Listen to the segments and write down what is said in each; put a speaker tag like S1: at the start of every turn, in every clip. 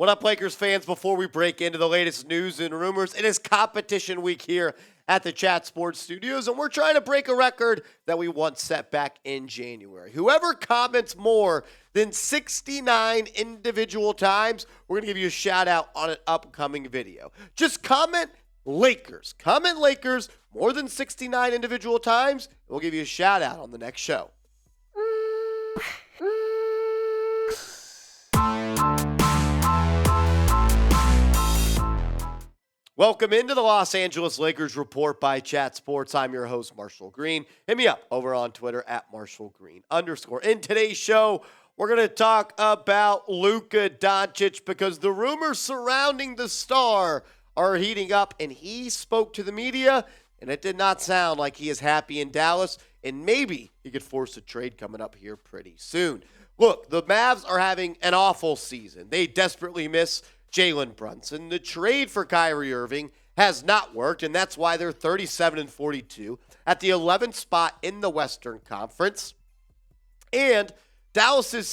S1: What up, Lakers fans? Before we break into the latest news and rumors, it is competition week here at the Chat Sports Studios, and we're trying to break a record that we once set back in January. Whoever comments more than 69 individual times, we're going to give you a shout out on an upcoming video. Just comment Lakers. Comment Lakers more than 69 individual times, and we'll give you a shout out on the next show. Welcome into the Los Angeles Lakers Report by Chat Sports. I'm your host, Marshall Green. Hit me up over on Twitter at @MarshallGreen_. In today's show, we're going to talk about Luka Doncic because the rumors surrounding the star are heating up, and he spoke to the media, and it did not sound like he is happy in Dallas, and maybe he could force a trade coming up here pretty soon. Look, the Mavs are having an awful season. They desperately miss Jalen Brunson. The trade for Kyrie Irving has not worked, and that's why they're 37-42 at the 11th spot in the Western Conference. And Dallas is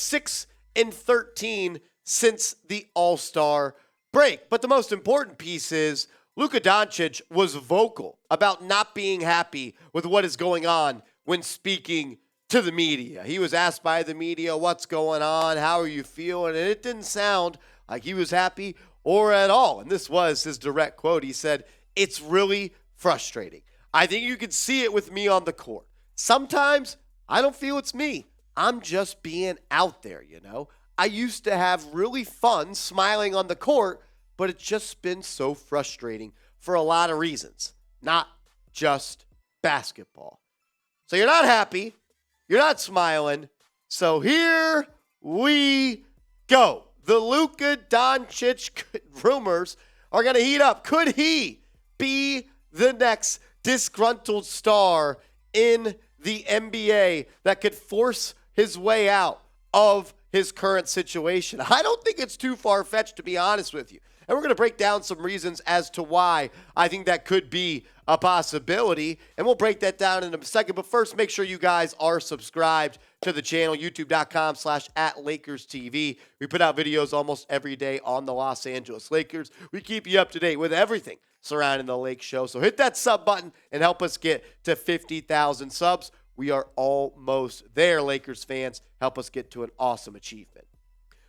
S1: 6-13 since the All-Star break. But the most important piece is Luka Doncic was vocal about not being happy with what is going on when speaking to the media. He was asked by the media, what's going on? How are you feeling? And it didn't sound like he was happy or at all. And this was his direct quote. He said, "It's really frustrating. I think you can see it with me on the court. Sometimes I don't feel it's me. I'm just being out there, you know. I used to have really fun smiling on the court, but it's just been so frustrating for a lot of reasons, not just basketball." So you're not happy. You're not smiling. So here we go. The Luka Doncic rumors are going to heat up. Could he be the next disgruntled star in the NBA that could force his way out of his current situation? I don't think it's too far-fetched, to be honest with you. And we're going to break down some reasons as to why I think that could be a possibility. And we'll break that down in a second. But first, make sure you guys are subscribed to the channel, youtube.com/@LakersTV. We put out videos almost every day on the Los Angeles Lakers. We keep you up to date with everything surrounding the Lake Show. So hit that sub button and help us get to 50,000 subs. We are almost there, Lakers fans. Help us get to an awesome achievement.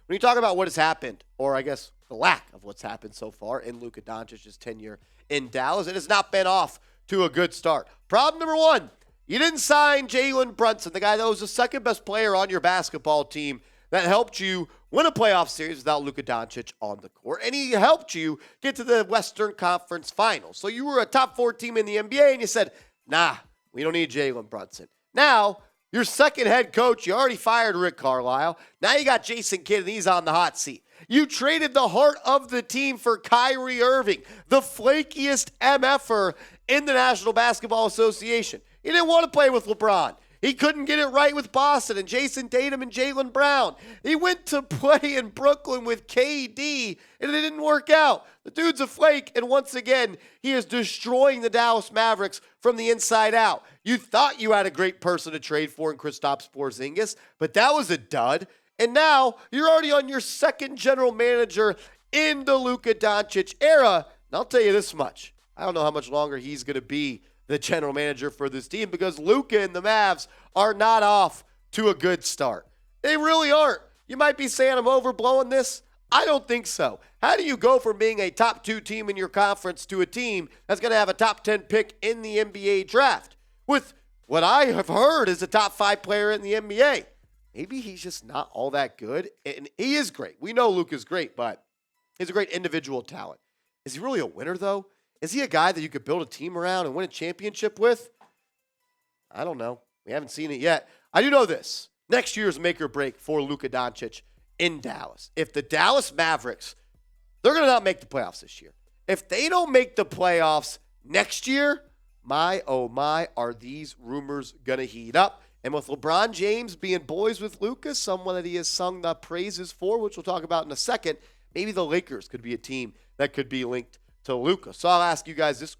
S1: When you talk about what has happened, or I guess the lack of what's happened so far in Luka Doncic's tenure in Dallas, it has not been off to a good start. Problem number one, you didn't sign Jalen Brunson, the guy that was the second best player on your basketball team that helped you win a playoff series without Luka Doncic on the court, and he helped you get to the Western Conference Finals. So you were a top 4 team in the NBA, and you said, nah, we don't need Jalen Brunson. Now, your second head coach, you already fired Rick Carlisle. Now you got Jason Kidd, and he's on the hot seat. You traded the heart of the team for Kyrie Irving, the flakiest MFer in the National Basketball Association. He didn't want to play with LeBron. He couldn't get it right with Boston and Jason Tatum and Jaylen Brown. He went to play in Brooklyn with KD, and it didn't work out. The dude's a flake, and once again, he is destroying the Dallas Mavericks from the inside out. You thought you had a great person to trade for in Kristaps Porzingis, but that was a dud. And now you're already on your second general manager in the Luka Doncic era. And I'll tell you this much. I don't know how much longer he's going to be the general manager for this team because Luka and the Mavs are not off to a good start. They really aren't. You might be saying I'm overblowing this. I don't think so. How do you go from being a top 2 team in your conference to a team that's going to have a top 10 pick in the NBA draft with what I have heard is a top 5 player in the NBA? Maybe he's just not all that good. And he is great. We know Luka's great, but he's a great individual talent. Is he really a winner, though? Is he a guy that you could build a team around and win a championship with? I don't know. We haven't seen it yet. I do know this. Next year's make or break for Luka Doncic in Dallas. If the Dallas Mavericks, they're going to not make the playoffs this year. If they don't make the playoffs next year, my, oh my, are these rumors going to heat up? And with LeBron James being boys with Luka, someone that he has sung the praises for, which we'll talk about in a second, maybe the Lakers could be a team that could be linked to Luka. So I'll ask you guys this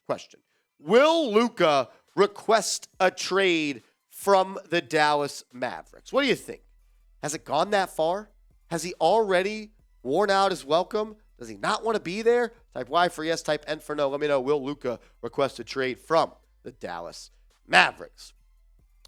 S1: question. Will Luka request a trade from the Dallas Mavericks? What do you think? Has it gone that far? Has he already Worn out is welcome. Does he not want to be there? Type Y for yes, type N for no. Let me know. Will Luka request a trade from the Dallas Mavericks?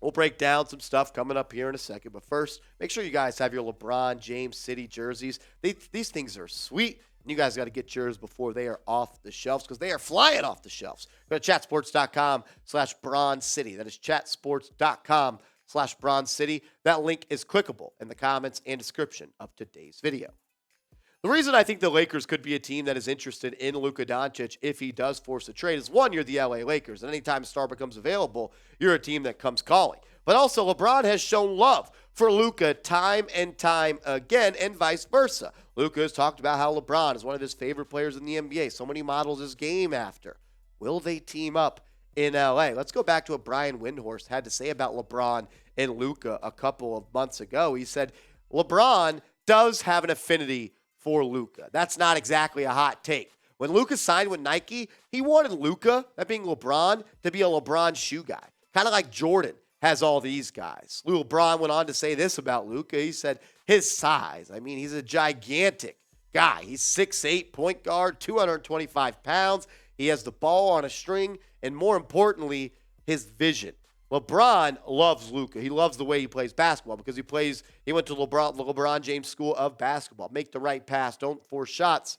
S1: We'll break down some stuff coming up here in a second. But first, make sure you guys have your LeBron James City jerseys. These things are sweet. And you guys got to get yours before they are off the shelves because they are flying off the shelves. Go to chatsports.com/Bron City. That is chatsports.com/Bron City. That link is clickable in the comments and description of today's video. The reason I think the Lakers could be a team that is interested in Luka Doncic if he does force a trade is, one, you're the LA Lakers, and anytime a star becomes available, you're a team that comes calling. But also, LeBron has shown love for Luka time and time again, and vice versa. Luka has talked about how LeBron is one of his favorite players in the NBA. So many models his game after. Will they team up in LA? Let's go back to what Brian Windhorst had to say about LeBron and Luka a couple of months ago. He said, LeBron does have an affinity for Luka. That's not exactly a hot take. When Luka signed with Nike, he wanted Luka, that being LeBron, to be a LeBron shoe guy. Kind of like Jordan has all these guys. LeBron went on to say this about Luka. He said his size. I mean, he's a gigantic guy. He's 6'8", point guard, 225 pounds. He has the ball on a string, and more importantly, his vision. LeBron loves Luka. He loves the way he plays basketball because he went to the LeBron James School of Basketball. Make the right pass. Don't force shots.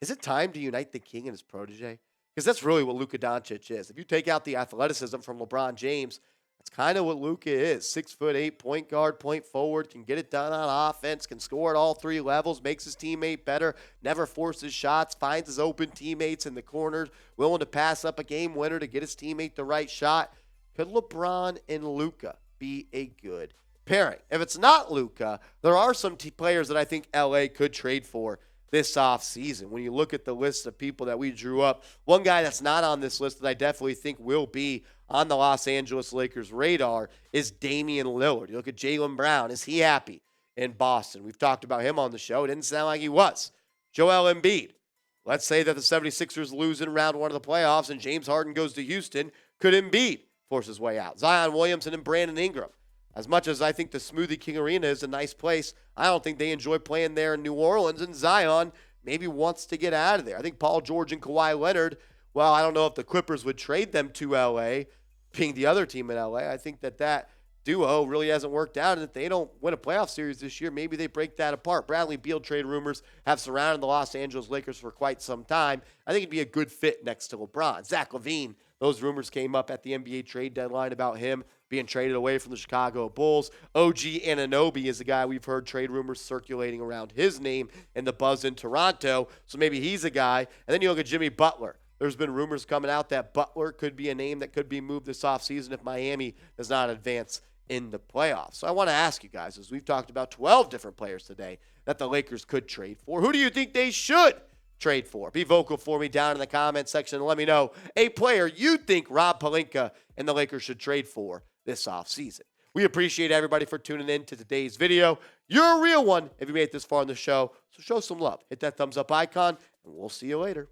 S1: Is it time to unite the king and his protege? Because that's really what Luka Doncic is. If you take out the athleticism from LeBron James, that's kind of what Luka is. 6'8", point guard, point forward, can get it done on offense, can score at all three levels, makes his teammate better, never forces shots, finds his open teammates in the corners, willing to pass up a game winner to get his teammate the right shot. Could LeBron and Luka be a good pairing? If it's not Luka, there are some players that I think LA could trade for this offseason. When you look at the list of people that we drew up, one guy that's not on this list that I definitely think will be on the Los Angeles Lakers' radar is Damian Lillard. You look at Jaylen Brown. Is he happy in Boston? We've talked about him on the show. It didn't sound like he was. Joel Embiid. Let's say that the 76ers lose in round one of the playoffs and James Harden goes to Houston. Could Embiid force his way out? Zion Williamson and Brandon Ingram. As much as I think the Smoothie King Arena is a nice place, I don't think they enjoy playing there in New Orleans, and Zion maybe wants to get out of there. I think Paul George and Kawhi Leonard, well, I don't know if the Clippers would trade them to L.A., being the other team in L.A. I think that duo really hasn't worked out, and if they don't win a playoff series this year, maybe they break that apart. Bradley Beal trade rumors have surrounded the Los Angeles Lakers for quite some time. I think it'd be a good fit next to LeBron. Zach LaVine, those rumors came up at the NBA trade deadline about him being traded away from the Chicago Bulls. OG Anunoby is the guy we've heard trade rumors circulating around his name and the buzz in Toronto, so maybe he's a guy. And then you look at Jimmy Butler. There's been rumors coming out that Butler could be a name that could be moved this offseason if Miami does not advance in the playoffs. So I want to ask you guys, as we've talked about 12 different players today that the Lakers could trade for, who do you think they should trade for? Be vocal for me down in the comment section and let me know a player you think Rob Pelinka and the Lakers should trade for this offseason. We appreciate everybody for tuning in to today's video. You're a real one if you made it this far in the show, so show some love. Hit that thumbs up icon, and we'll see you later.